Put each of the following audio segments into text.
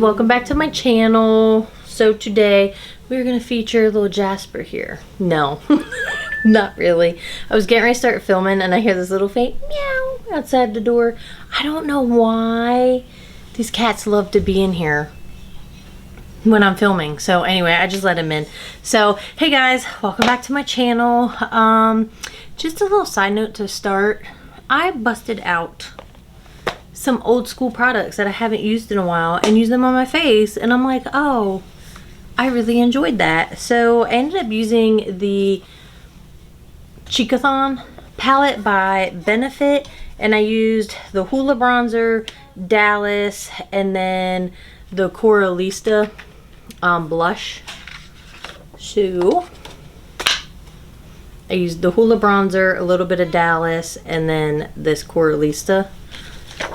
welcome back to my channel. So today we're gonna feature little Jasper here. No, not really. I was getting ready to start filming and I hear this little faint meow outside the door. I don't know why these cats love to be in here when I'm filming. So anyway, I just let him in. So hey guys, welcome back to my channel. Just a little side note to start. I busted out some old school products that I haven't used in a while and used them on my face, and I'm like, oh, I really enjoyed that. So I ended up using the Cheekathon palette by Benefit, and I used the Hoola bronzer, Dallas, and then the Coralista blush. So I used the Hoola bronzer, a little bit of Dallas, and then this Coralista.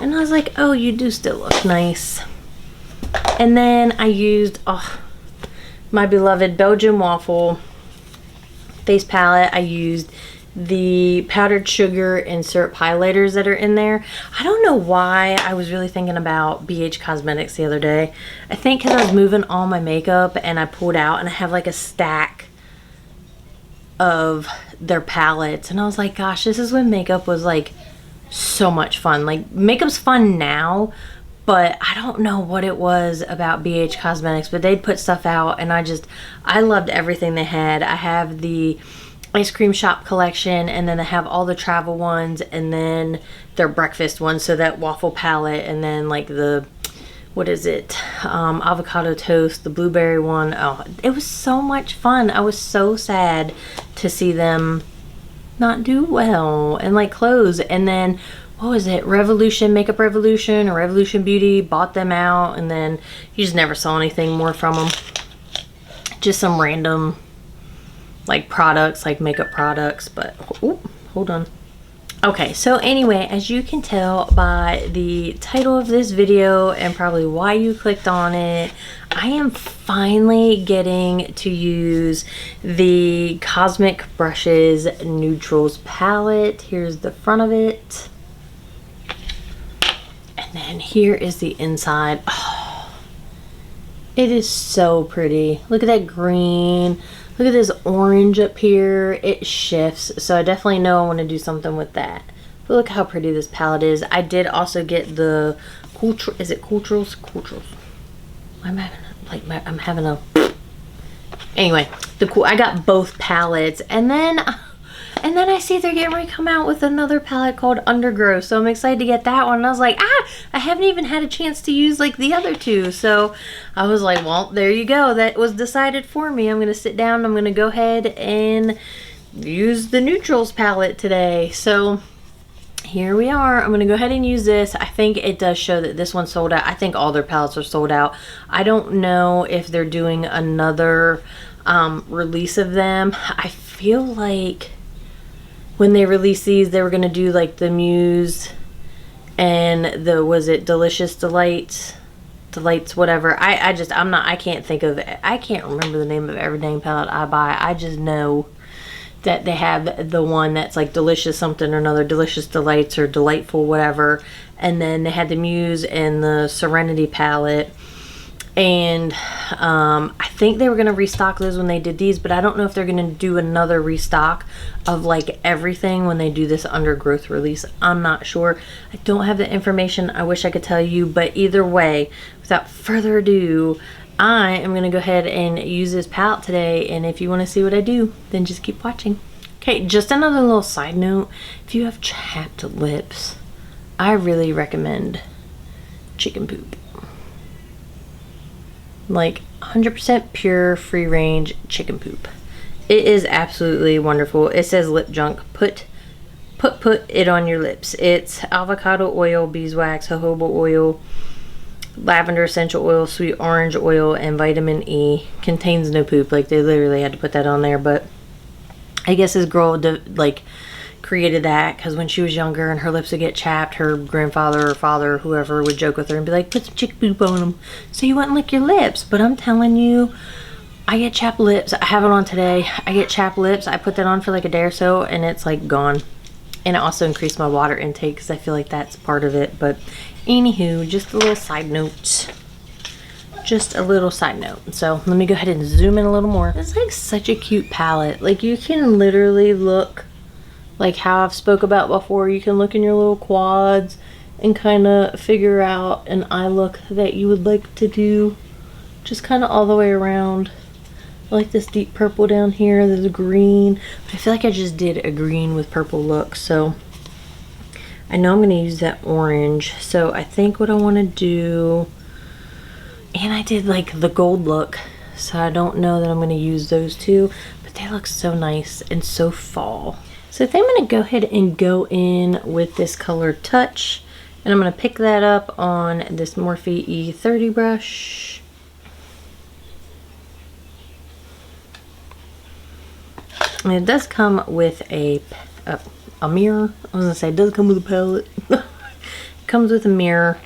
And I was like, oh, you do still look nice. And then I used my beloved Belgian waffle face palette. I used the powdered sugar and syrup highlighters that are in there. I don't know why I was really thinking about BH Cosmetics the other day. I think because I was moving all my makeup and I pulled out and I have like a stack of their palettes. And I was like, gosh, this is when makeup was like so much fun. Like, makeup's fun now, but I don't know what it was about BH Cosmetics, but they'd put stuff out and I loved everything they had. I have the ice cream shop collection, and then I have all the travel ones, and then their breakfast ones, so that waffle palette, and then like the, what is it, avocado toast, the blueberry one. Oh, it was so much fun. I was so sad to see them not do well and like close. And then what was it, Revolution, Makeup Revolution or Revolution Beauty bought them out, and then you just never saw anything more from them. Just some random like products, like makeup products. But ooh, hold on. Okay, so anyway, as you can tell by the title of this video and probably why you clicked on it, I am finally getting to use the Cosmic Brushes Nudetrals palette. Here's the front of it. And then here is the inside. Oh, it is so pretty. Look at that green. Look at this orange up here. It shifts, so I definitely know I want to do something with that. But look how pretty this palette is. I did also get the is it Culturals? I'm having a anyway. I got both palettes, and then I see they're getting ready to come out with another palette called Undergrowth. So I'm excited to get that one. And I was like, I haven't even had a chance to use like the other two. So I was like, well, there you go. That was decided for me. I'm going to sit down. I'm going to go ahead and use the Neutrals palette today. So here we are. I'm going to go ahead and use this. I think it does show that this one's sold out. I think all their palettes are sold out. I don't know if they're doing another release of them. I feel like when they released these, they were going to do like the Muse and the, was it Delicious Delights, whatever. I can't think of it. I can't remember the name of every dang palette I buy. I just know that they have the one that's like Delicious something or another, Delicious Delights or Delightful, whatever. And then they had the Muse and the Serenity palette. And I think they were going to restock those when they did these, but I don't know if they're going to do another restock of like everything when they do this Undergrowth release. I'm not sure. I don't have the information. I wish I could tell you, but either way, without further ado, I am going to go ahead and use this palette today, and if you want to see what I do, then just keep watching. Okay, just another little side note. If you have chapped lips, I really recommend chicken poop. Like 100% pure free range chicken poop. It is absolutely wonderful. It says lip junk. Put it on your lips. It's avocado oil, beeswax, jojoba oil, lavender essential oil, sweet orange oil, and vitamin E. Contains no poop. Like, they literally had to put that on there. But I guess this girl like created that because when she was younger and her lips would get chapped, her grandfather or father, whoever, would joke with her and be like, put some chicken poop on them so you wouldn't lick your lips. But I'm telling you, I get chapped lips. I have it on today. I get chapped lips. I put that on for like a day or so and it's like gone. And it also increased my water intake because I feel like that's part of it. But anywho, just a little side note. just a little side note. So let me go ahead and zoom in a little more. It's like such a cute palette. Like you can literally look like how I've spoke about before. You can look in your little quads and kind of figure out an eye look that you would like to do, just kind of all the way around. I like this deep purple down here. There's a green, but I feel like I just did a green with purple look, so I know I'm going to use that orange. So I think what I want to do, and I did like the gold look, so I don't know that I'm going to use those two, but they look so nice and so fall. So I think I'm going to go ahead and go in with this color Touch, and I'm going to pick that up on this Morphe E30 brush. And it does come with a mirror. I was gonna say it does come with a palette. It comes with a mirror.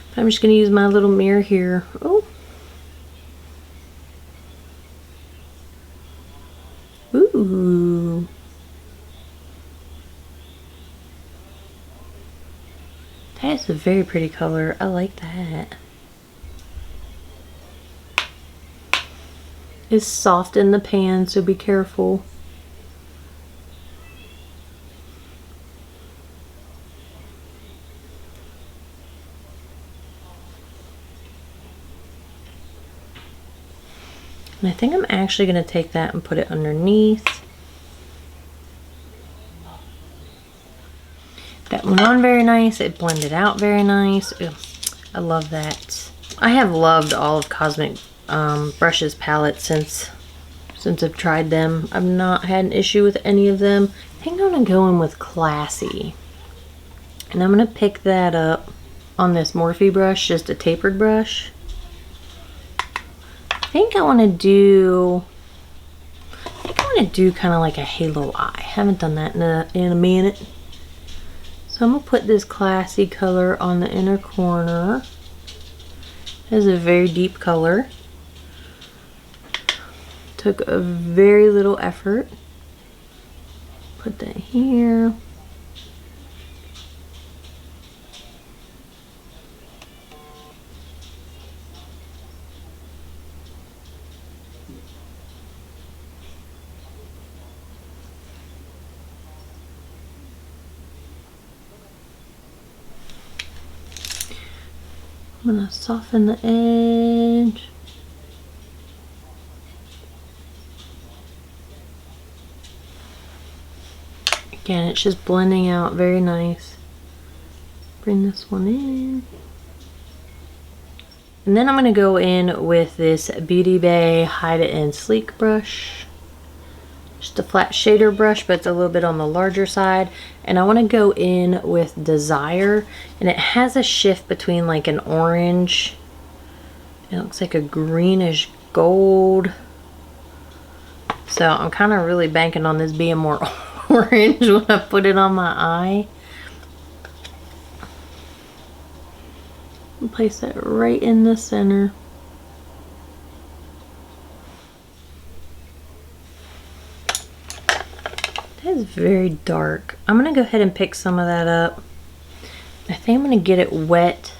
But I'm just gonna use my little mirror here. Oh. Ooh. That is a very pretty color. I like that. It's soft in the pan, so be careful. And I think I'm actually going to take that and put it underneath. That went on very nice. It blended out very nice. Ooh, I love that. I have loved all of Cosmic Brushes palettes since I've tried them. I've not had an issue with any of them. I think I'm going to go in with Classy. And I'm going to pick that up on this Morphe brush, just a tapered brush. I think I want to do kind of like a halo eye. I haven't done that in a minute. So I'm going to put this Classy color on the inner corner. It is a very deep color. Took a very little effort. Put that here. I'm gonna soften the edge. Again, it's just blending out very nice. Bring this one in. And then I'm going to go in with this Beauty Bay Hide It In Sleek brush. Just a flat shader brush, but it's a little bit on the larger side. And I want to go in with Desire. And it has a shift between like an orange. It looks like a greenish gold. So I'm kind of really banking on this being more orange when I put it on my eye. And place that right in the center. That is very dark. I'm going to go ahead and pick some of that up. I think I'm going to get it wet.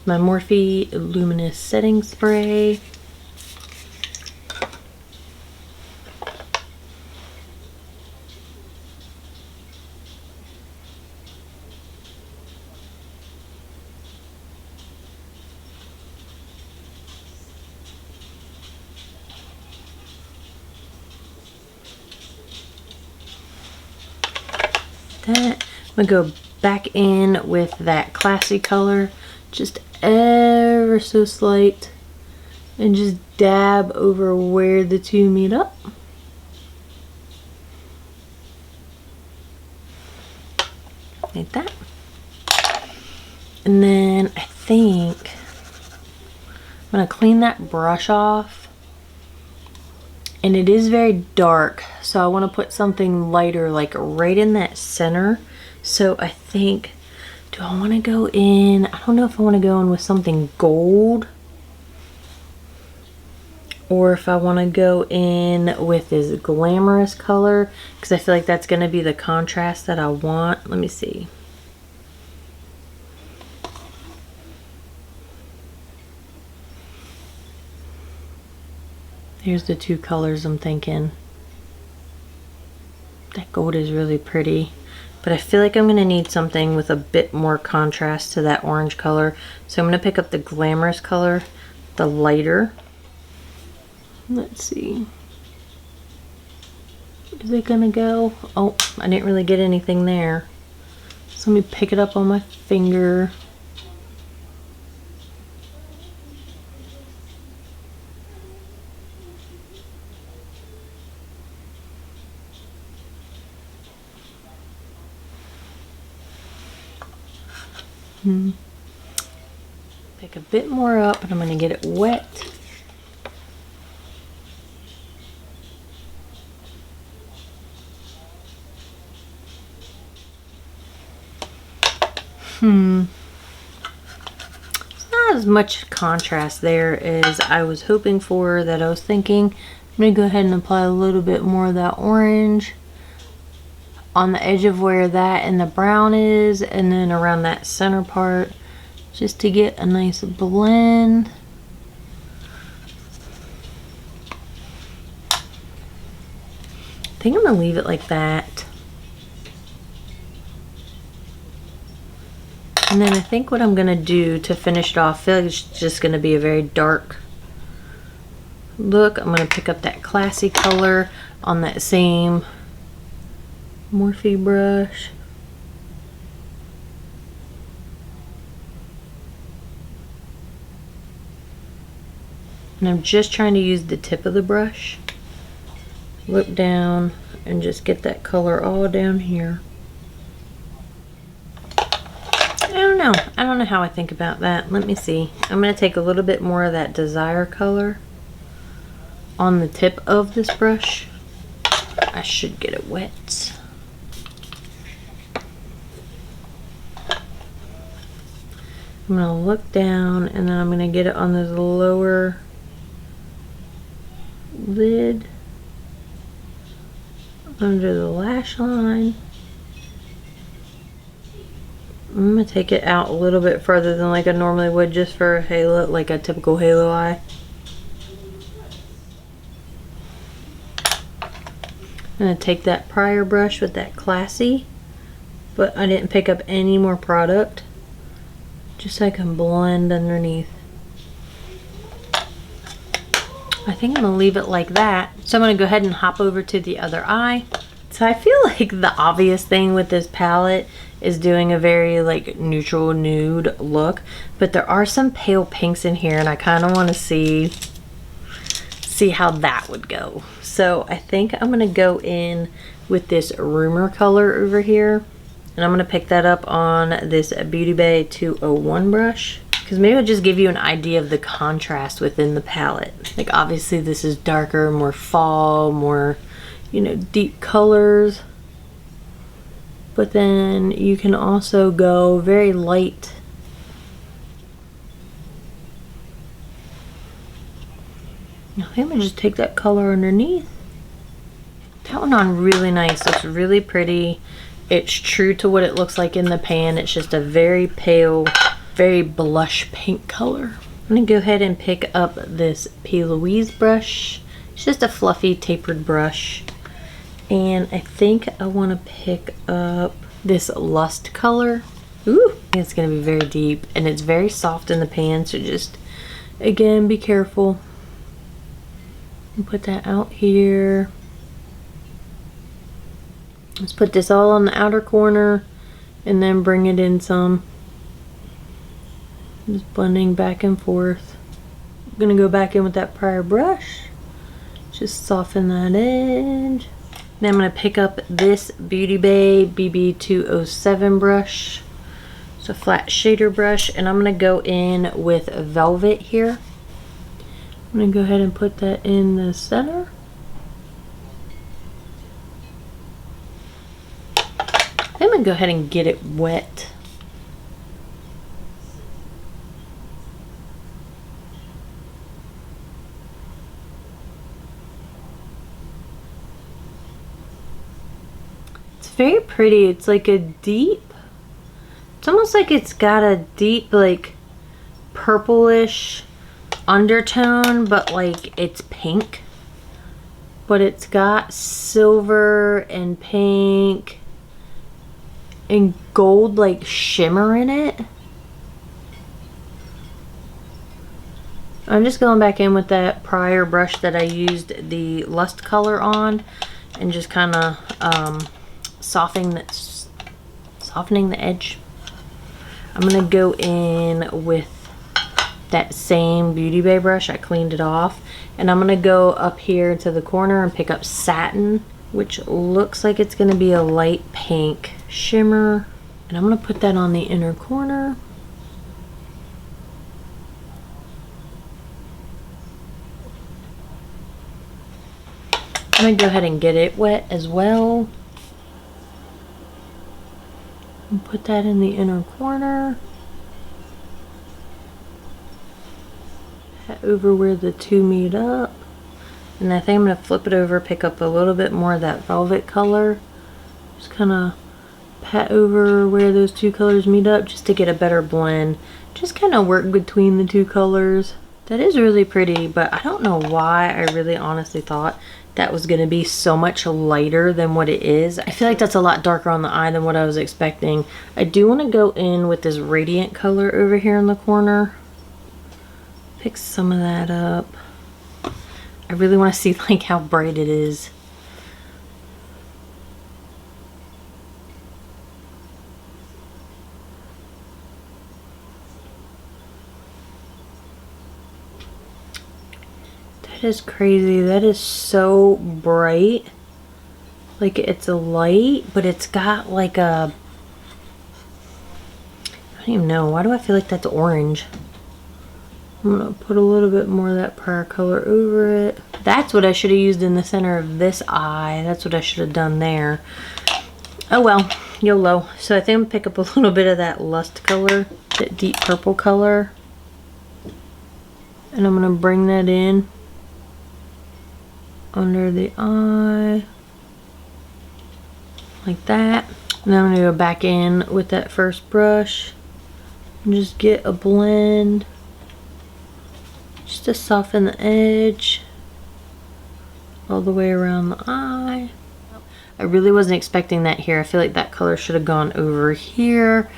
My Morphe Luminous Setting Spray. That. I'm gonna go back in with that Classy color, just ever so slight, and just dab over where the two meet up. Like that. And then I think I'm gonna clean that brush off. And it is very dark, so I want to put something lighter like right in that center. So I think, do I want to go in, I don't know if I want to go in with something gold, or if I want to go in with this glamorous color, because I feel like that's going to be the contrast that I want. Let me see. Here's the two colors I'm thinking. That gold is really pretty, but I feel like I'm gonna need something with a bit more contrast to that orange color. So I'm gonna pick up the Glamorous color, the lighter. Let's see. Is it gonna go? Oh, I didn't really get anything there. So let me pick it up on my finger. Pick a bit more up and I'm gonna get it wet. It's not as much contrast there as I was hoping for, that I was thinking. I'm gonna go ahead and apply a little bit more of that orange on the edge of where that and the brown is, and then around that center part, just to get a nice blend. I think I'm gonna leave it like that. And then I think what I'm gonna do to finish it off, I feel like it's just gonna be a very dark look. I'm gonna pick up that Classy color on that same Morphe brush. And I'm just trying to use the tip of the brush. Look down and just get that color all down here. I don't know how I think about that. Let me see. I'm going to take a little bit more of that Desire color on the tip of this brush. I should get it wet. I'm going to look down and then I'm going to get it on this lower lid under the lash line. I'm gonna take it out a little bit further than like I normally would, just for a halo, like a typical halo eye. I'm gonna take that prior brush with that Classy, but I didn't pick up any more product, just so I can blend underneath. I think I'm gonna leave it like that. So I'm gonna go ahead and hop over to the other eye. So I feel like the obvious thing with this palette is doing a very like neutral nude look, but there are some pale pinks in here and I kind of want to see how that would go. So I think I'm gonna go in with this Rumor color over here, and I'm gonna pick that up on this Beauty Bay 201 brush, because maybe I'll just give you an idea of the contrast within the palette. Like obviously this is darker, more fall, more, you know, deep colors. But then you can also go very light. I think I'm gonna just take that color underneath. That one on really nice, looks really pretty. It's true to what it looks like in the pan. It's just a very pale, very blush pink color. I'm gonna go ahead and pick up this P. Louise brush. It's just a fluffy tapered brush. And I think I want to pick up this Lust color. Ooh, it's going to be very deep and it's very soft in the pan, so just, again, be careful. And put that out here. Let's put this all on the outer corner and then bring it in some. Just blending back and forth. I'm going to go back in with that prior brush. Just soften that edge. Then I'm going to pick up this Beauty Bay BB207 brush. It's a flat shader brush, and I'm going to go in with Velvet here. I'm going to go ahead and put that in the center. I'm going to go ahead and get it wet. Very pretty. It's like a deep, it's almost like it's got a deep like purplish undertone, but like it's pink. but it's got silver and pink and gold like shimmer in it. I'm just going back in with that prior brush that I used the Lust color on and just kind of softening the edge. I'm gonna go in with that same Beauty Bay brush. I cleaned it off, and I'm gonna go up here to the corner and pick up Satin, which looks like it's gonna be a light pink shimmer, and I'm gonna put that on the inner corner. I'm gonna go ahead and get it wet as well. And put that in the inner corner. Over where the two meet up. And I think I'm gonna flip it over, pick up a little bit more of that velvet color. Just kind of pat over where those two colors meet up just to get a better blend. Just kind of work between the two colors. That is really pretty, but I don't know why I really honestly thought that was going to be so much lighter than what it is. I feel like that's a lot darker on the eye than what I was expecting. I do want to go in with this Radiant color over here in the corner. Pick some of that up. I really want to see like how bright it is. That is crazy. That is so bright. Like it's a light, but it's got like a, I don't even know. Why do I feel like that's orange? I'm gonna put a little bit more of that prior color over it. That's what I should have used in the center of this eye. That's what I should have done there. Oh well, YOLO. So I think I'm gonna pick up a little bit of that Lust color, that deep purple color. And I'm gonna bring that in under the eye like that. And then I'm gonna go back in with that first brush and just get a blend just to soften the edge all the way around the eye. I really wasn't expecting that here. I feel like that color should have gone over here.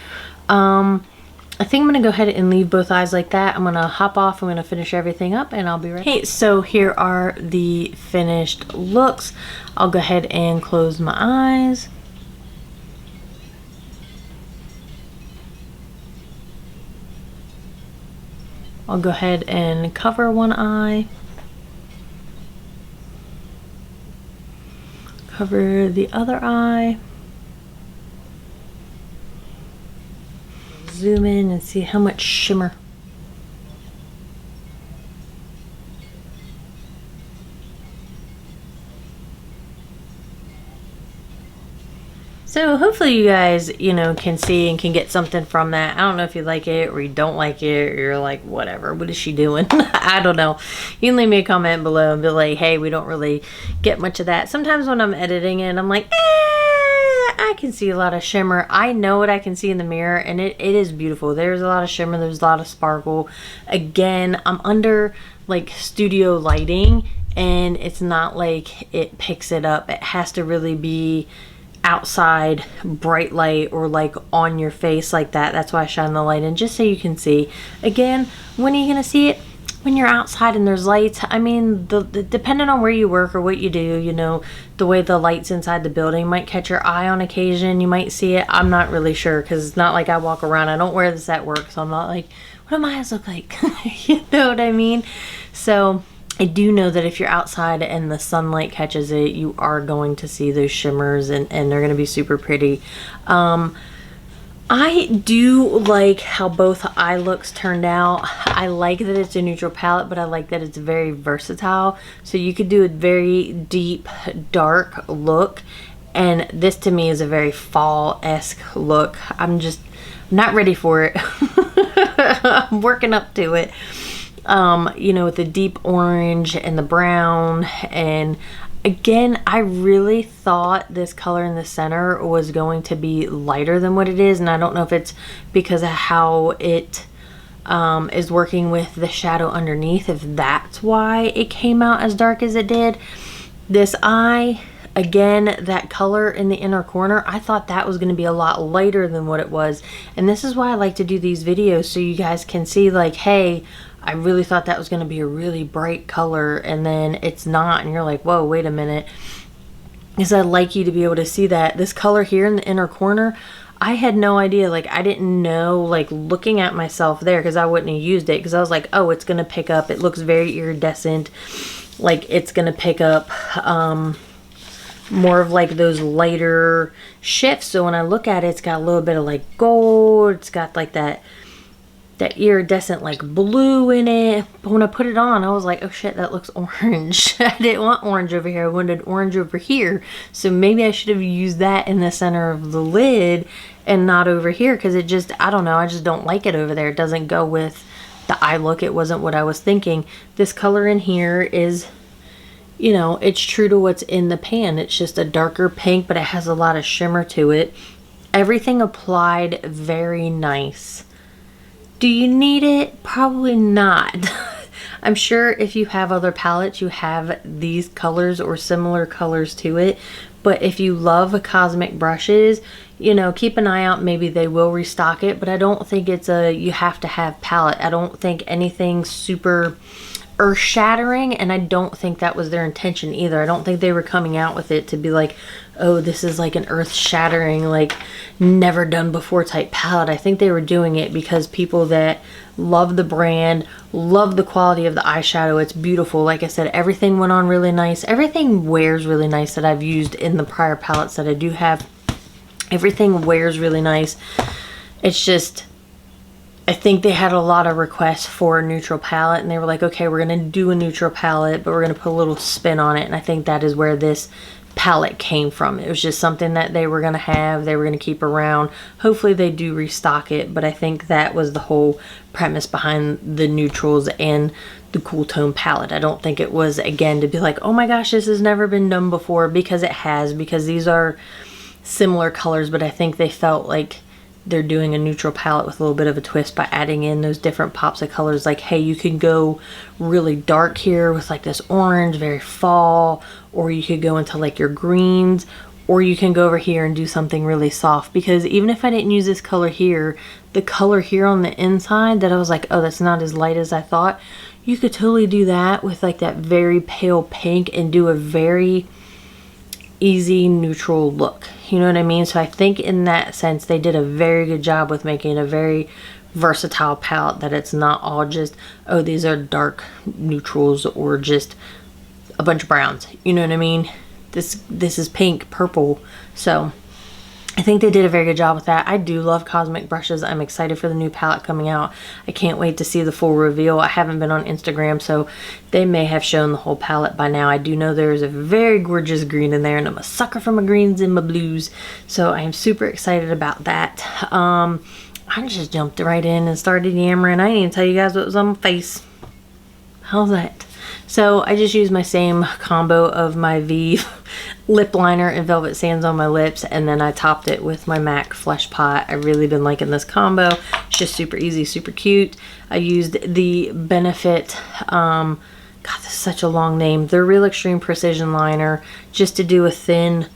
I think I'm gonna go ahead and leave both eyes like that. I'm gonna hop off, I'm gonna finish everything up, and I'll be right back. Okay, so here are the finished looks. I'll go ahead and close my eyes. I'll go ahead and cover one eye. Cover the other eye. Zoom in and see how much shimmer. So hopefully you guys, you know, can see and can get something from that. I don't know if you like it or you don't like it, or you're like, whatever, what is she doing? I don't know. You can leave me a comment below and be like, hey, we don't really get much of that. Sometimes when I'm editing it, I'm like, I can see a lot of shimmer. I know what I can see in the mirror, and it is beautiful. There's a lot of shimmer, there's a lot of sparkle. Again, I'm under like studio lighting, and it's not like it picks it up. It has to really be outside bright light or like on your face like that. That's why I shine the light in, just so you can see. Again, when are you gonna see it? When you're outside and there's lights. I mean, depending on where you work or what you do, you know, the way the lights inside the building might catch your eye on occasion. You might see it. I'm not really sure, because it's not like I walk around. I don't wear this at work, so I'm not like, what do my eyes look like? You know what I mean? So I do know that if you're outside and the sunlight catches it, you are going to see those shimmers, and they're going to be super pretty. I do like how both eye looks turned out. I like that it's a neutral palette, but I like that it's very versatile. So you could do a very deep, dark look, and this to me is a very fall-esque look. I'm just not ready for it. I'm working up to it. You know, with the deep orange and the brown, and again, I really thought this color in the center was going to be lighter than what it is, and I don't know if it's because of how it is working with the shadow underneath, if that's why it came out as dark as it did. This eye, again, that color in the inner corner, I thought that was going to be a lot lighter than what it was. And this is why I like to do these videos, so you guys can see like, hey, I really thought that was going to be a really bright color, and then it's not, and you're like, whoa, wait a minute. Because I'd like you to be able to see that. This color here in the inner corner, I had no idea. Like, I didn't know, like, looking at myself there, because I wouldn't have used it, because I was like, oh, it's going to pick up. It looks very iridescent. Like, it's going to pick up more of, like, those lighter shifts. So when I look at it, it's got a little bit of, like, gold. It's got, like, that iridescent, like, blue in it. But when I put it on, I was like, oh shit, that looks orange. I didn't want orange over here. I wanted orange over here. So maybe I should have used that in the center of the lid and not over here, because it just, I don't know, I just don't like it over there. It doesn't go with the eye look. It wasn't what I was thinking. This color in here is, you know, it's true to what's in the pan. It's just a darker pink, but it has a lot of shimmer to it. Everything applied very nice. Do you need it? Probably not. I'm sure if you have other palettes, you have these colors or similar colors to it. But if you love Cosmic Brushes, you know, keep an eye out. Maybe they will restock it. But I don't think it's a you have to have palette. I don't think anything super earth-shattering, and I don't think that was their intention either. I don't think they were coming out with it to be like, oh, this is like an earth-shattering, like never done before type palette. I think they were doing it because people that love the brand, love the quality of the eyeshadow. It's beautiful. Like I said, everything went on really nice. Everything wears really nice that I've used in the prior palettes that I do have. Everything wears really nice. It's just, I think they had a lot of requests for a neutral palette, and they were like, okay, we're going to do a neutral palette, but we're going to put a little spin on it. And I think that is where this palette came from. It was just something that they were going to have, they were going to keep around. Hopefully they do restock it, but I think that was the whole premise behind the neutrals and the cool tone palette. I don't think it was, again, to be like, oh my gosh, this has never been done before, because it has, because these are similar colors, but I think they felt like they're doing a neutral palette with a little bit of a twist by adding in those different pops of colors. Like, hey, you can go really dark here with like this orange, very fall, or you could go into like your greens, or you can go over here and do something really soft. Because even if I didn't use this color here, the color here on the inside that I was like, oh, that's not as light as I thought, you could totally do that with like that very pale pink and do a very easy neutral look. You know what I mean? So I think in that sense they did a very good job with making a very versatile palette, that it's not all just, oh, these are dark neutrals or just a bunch of browns. You know what I mean? This is pink, purple. So I think they did a very good job with that. I do love Cosmic Brushes. I'm excited for the new palette coming out. I can't wait to see the full reveal. I haven't been on Instagram, so they may have shown the whole palette by now. I do know there's a very gorgeous green in there, and I'm a sucker for my greens and my blues, so I am super excited about that. I just jumped right in and started yammering. I didn't even tell you guys what was on my face. How's that? So I just used my same combo of my V lip liner and Velvet Sands on my lips, and then I topped it with my MAC Flesh Pot. I've really been liking this combo. It's just super easy, super cute. I used the Benefit, God, this is such a long name, the Real Extreme Precision Liner, just to do a thin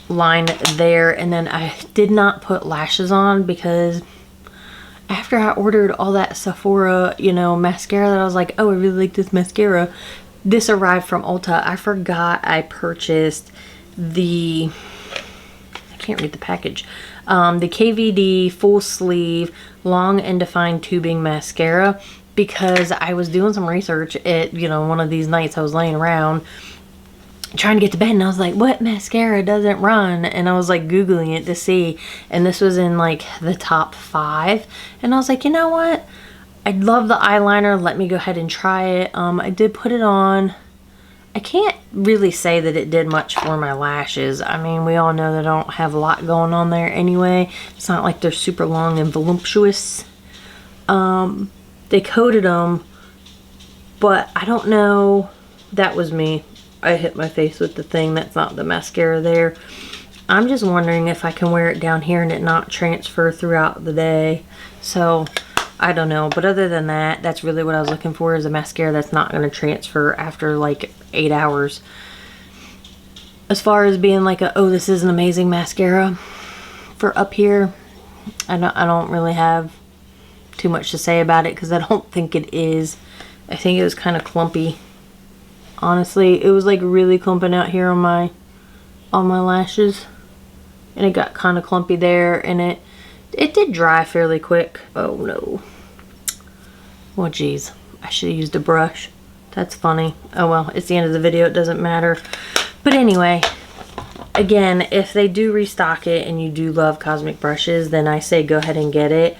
line there. And then I did not put lashes on, because after I ordered all that Sephora, you know, mascara that I was like, oh, I really like this mascara, this arrived from Ulta. I forgot I purchased the, I can't read the package, the KVD full sleeve long and defined tubing mascara, because I was doing some research at, you know, one of these nights I was laying around trying to get to bed, and I was like, what mascara doesn't run? And I was like Googling it to see, and this was in like the top 5, and I was like, you know what, I love the eyeliner, let me go ahead and try it. I did put it on. I can't really say that it did much for my lashes. I mean, we all know that I don't have a lot going on there anyway. It's not like they're super long and voluptuous. They coated them, but I don't know, that was me. I hit my face with the thing. That's not the mascara there. I'm just wondering if I can wear it down here and it not transfer throughout the day. So I don't know, but other than that, that's really what I was looking for, is a mascara that's not going to transfer after like 8 hours. As far as being like a, oh, this is an amazing mascara for up here, I don't really have too much to say about it because I don't think it is. I think it was kind of clumpy. Honestly, it was like really clumping out here on my lashes, and it got kind of clumpy there, and it did dry fairly quick. Oh no. Well, geez, I should have used a brush. That's funny. Oh well, it's the end of the video, it doesn't matter. But anyway, again, if they do restock it and you do love Cosmic Brushes, then I say go ahead and get it.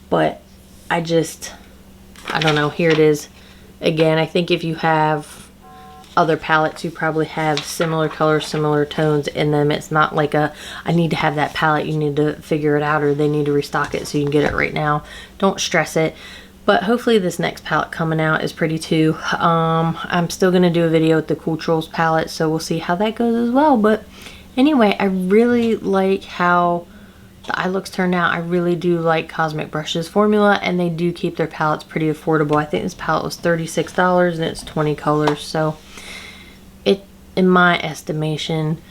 But I don't know, here it is. Again, I think if you have other palettes, you probably have similar colors, similar tones in them. It's not like a, I need to have that palette, you need to figure it out, or they need to restock it so you can get it right now. Don't stress it. But hopefully this next palette coming out is pretty too. I'm still going to do a video with the Cool Trolls palette, so we'll see how that goes as well. But anyway, I really like how the eye looks turned out. I really do like Cosmic Brushes formula, and they do keep their palettes pretty affordable. I think this palette was $36 and it's 20 colors. So it, in my estimation,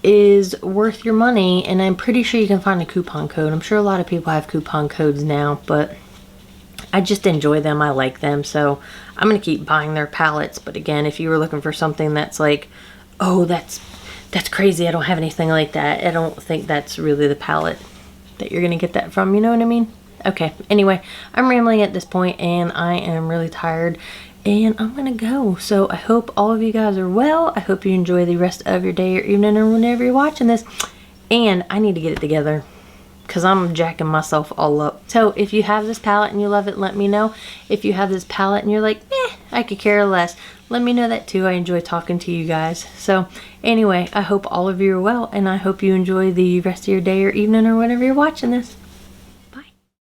is worth your money. And I'm pretty sure you can find a coupon code. I'm sure a lot of people have coupon codes now, but I just enjoy them. I like them, so I'm gonna keep buying their palettes. But again, if you were looking for something that's like, oh, that's crazy, I don't have anything like that, I don't think that's really the palette that you're gonna get that from, you know what I mean? Okay, anyway, I'm rambling at this point and I am really tired and I'm gonna go. So I hope all of you guys are well. I hope you enjoy the rest of your day or evening or whenever you're watching this. And I need to get it together because I'm jacking myself all up. So if you have this palette and you love it, let me know. If you have this palette and you're like, I could care less, let me know that too. I enjoy talking to you guys. So anyway, I hope all of you are well, and I hope you enjoy the rest of your day or evening or whenever you're watching this.